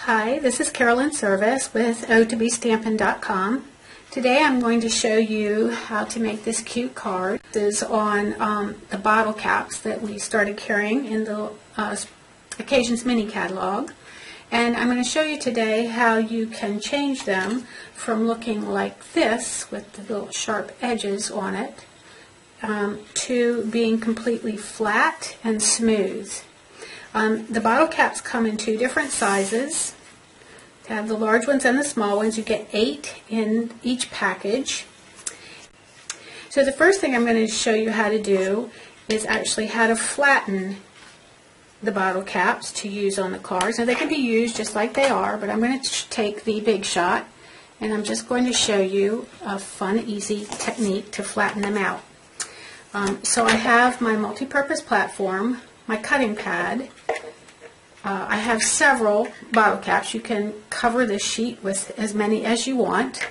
Hi, this is Carolyn Service with O2BStampin.com. Today I'm going to show you how to make this cute card. This is on the bottle caps that we started carrying in the Occasions mini catalog. And I'm going to show you today how you can change them from looking like this with the little sharp edges on it to being completely flat and smooth. The bottle caps come in two different sizes. You have the large ones and the small ones. You get 8 in each package. So the first thing I'm going to show you how to do is actually how to flatten the bottle caps to use on the cards. Now they can be used just like they are, but I'm going to take the Big Shot and I'm just going to show you a fun, easy technique to flatten them out. So I have my multi-purpose platform, my cutting pad. I have several bottle caps. You can cover this sheet with as many as you want.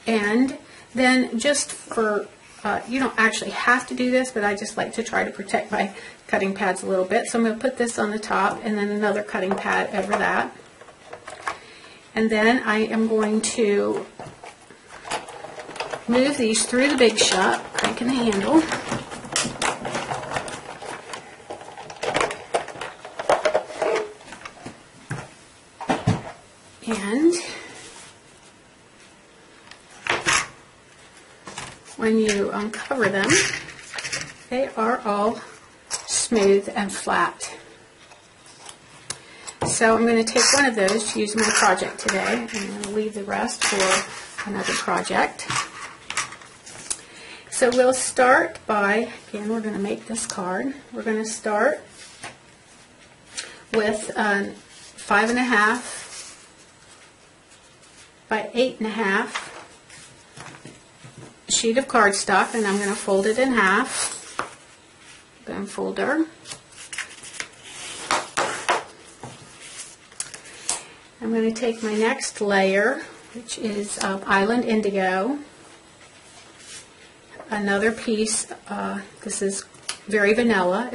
And then just for, you don't actually have to do this, but I just like to try to protect my cutting pads a little bit. So I'm going to put this on the top and then another cutting pad over that. And then I am going to move these through the Big Shot, cranking the handle. And when you uncover them, they are all smooth and flat. So I'm going to take one of those to use in my project today. I'm going to leave the rest for another project. So we'll start by, again, we're going to make this card. We're going to start with 5.5 by 8.5 sheet of cardstock, and I'm going to fold it in half. Bone folder. I'm going to take my next layer, which is Island Indigo. Another piece, this is very vanilla.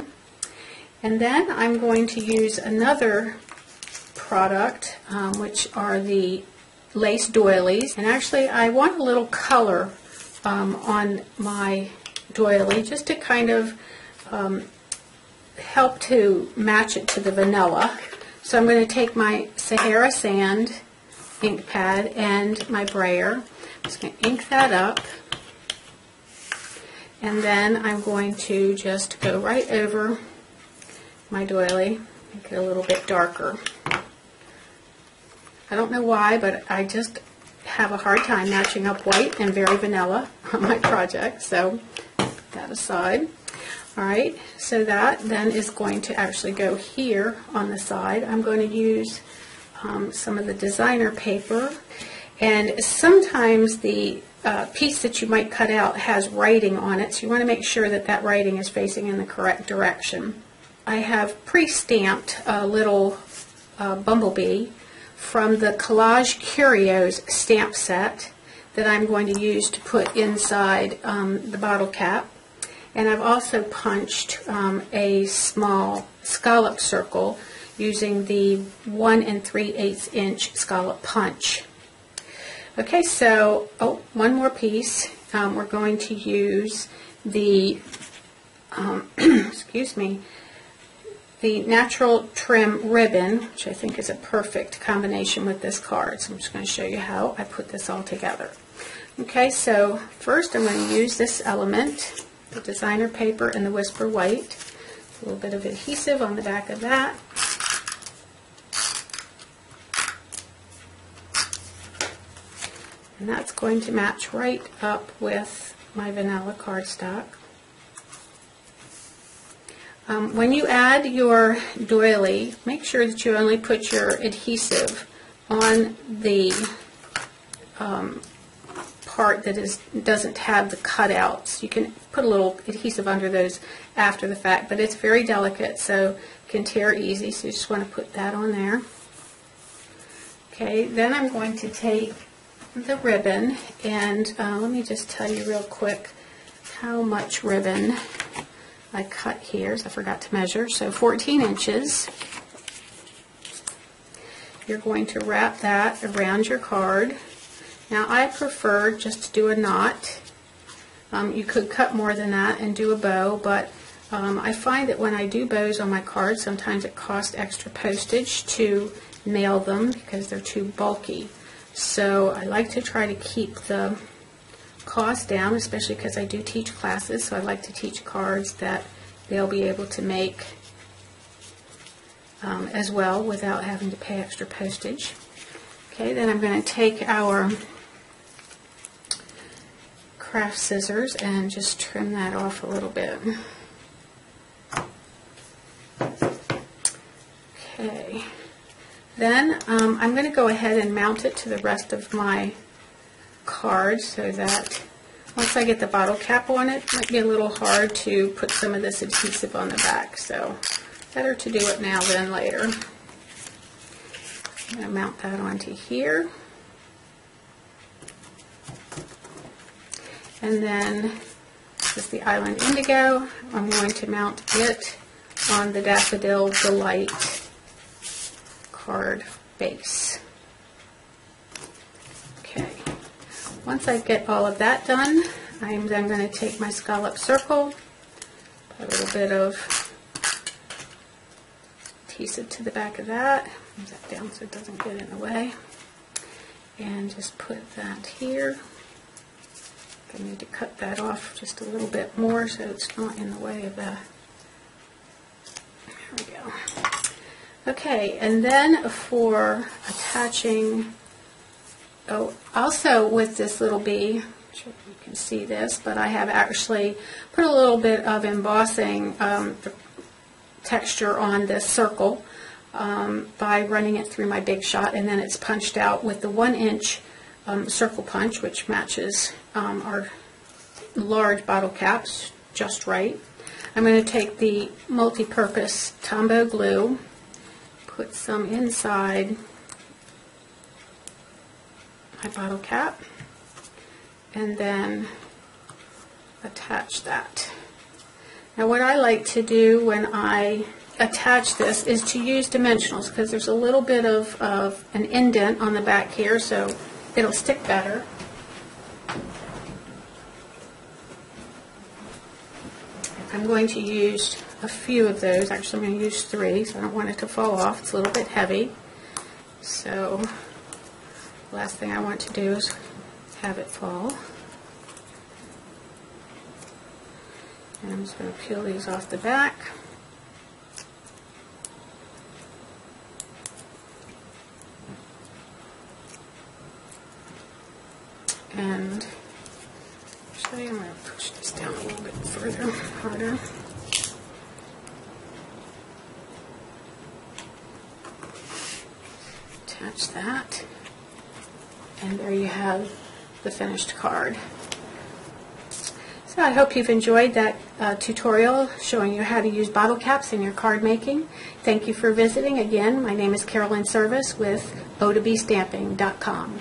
And then I'm going to use another product, which are the lace doilies. And actually I want a little color on my doily just to kind of help to match it to the vanilla. So I'm going to take my Sahara Sand ink pad and my brayer. I'm just going to ink that up. And then I'm going to just go right over my doily, make it a little bit darker. I don't know why, but I just have a hard time matching up white and very vanilla on my project, so put that aside. Alright, so that then is going to actually go here on the side. I'm going to use some of the designer paper, and sometimes the piece that you might cut out has writing on it, so you want to make sure that that writing is facing in the correct direction. I have pre-stamped a little bumblebee from the Collage Curios stamp set that I'm going to use to put inside the bottle cap. And I've also punched a small scallop circle using the 1 3/8 inch scallop punch. Okay, so, one more piece. We're going to use the, excuse me, the natural trim ribbon, which I think is a perfect combination with this card. So I'm just going to show you how I put this all together. Okay, so first I'm going to use this element, the designer paper and the Whisper White. A little bit of adhesive on the back of that. And that's going to match right up with my vanilla cardstock. When you add your doily, make sure that you only put your adhesive on the part that doesn't have the cutouts. You can put a little adhesive under those after the fact, but it's very delicate, so it can tear easy, so you just want to put that on there. Okay, then I'm going to take the ribbon, and let me just tell you real quick how much ribbon I cut here, so I forgot to measure, so 14 inches. you're going to wrap that around your card. Now I prefer just to do a knot. You could cut more than that and do a bow, but I find that when I do bows on my cards, sometimes it costs extra postage to mail them because they're too bulky. So I like to try to keep the cost down, especially because I do teach classes, so I like to teach cards that they'll be able to make as well without having to pay extra postage. Okay, then I'm going to take our craft scissors and just trim that off a little bit. Okay, then I'm going to go ahead and mount it to the rest of my card so that once I get the bottle cap on it, it might be a little hard to put some of this adhesive on the back, so better to do it now than later. I'm going to mount that onto here. And then this is the Island Indigo. I'm going to mount it on the Daffodil Delight card base. Okay. Once I get all of that done, I'm then going to take my scallop circle, put a little bit of adhesive to the back of that, move that down so it doesn't get in the way, and just put that here. I need to cut that off just a little bit more so it's not in the way of the, there we go. Okay, and then for attaching, also with this little bee, I'm sure you can see this, but I have actually put a little bit of embossing texture on this circle by running it through my Big Shot, and then it's punched out with the 1-inch circle punch, which matches our large bottle caps just right. I'm going to take the multi-purpose Tombow glue, put some inside my bottle cap, and then attach that. Now what I like to do when I attach this is to use dimensionals, because there's a little bit of an indent on the back here, so it'll stick better. I'm going to use a few of those. Actually, I'm going to use 3, so I don't want it to fall off. It's a little bit heavy. So the last thing I want to do is have it fall. And I'm just going to peel these off the back. And actually, I'm going to push this down a little bit further, harder. Attach that, and there you have the finished card. So I hope you've enjoyed that tutorial showing you how to use bottle caps in your card making. Thank you for visiting. Again, my name is Carolyn Service with o2bstamping.com.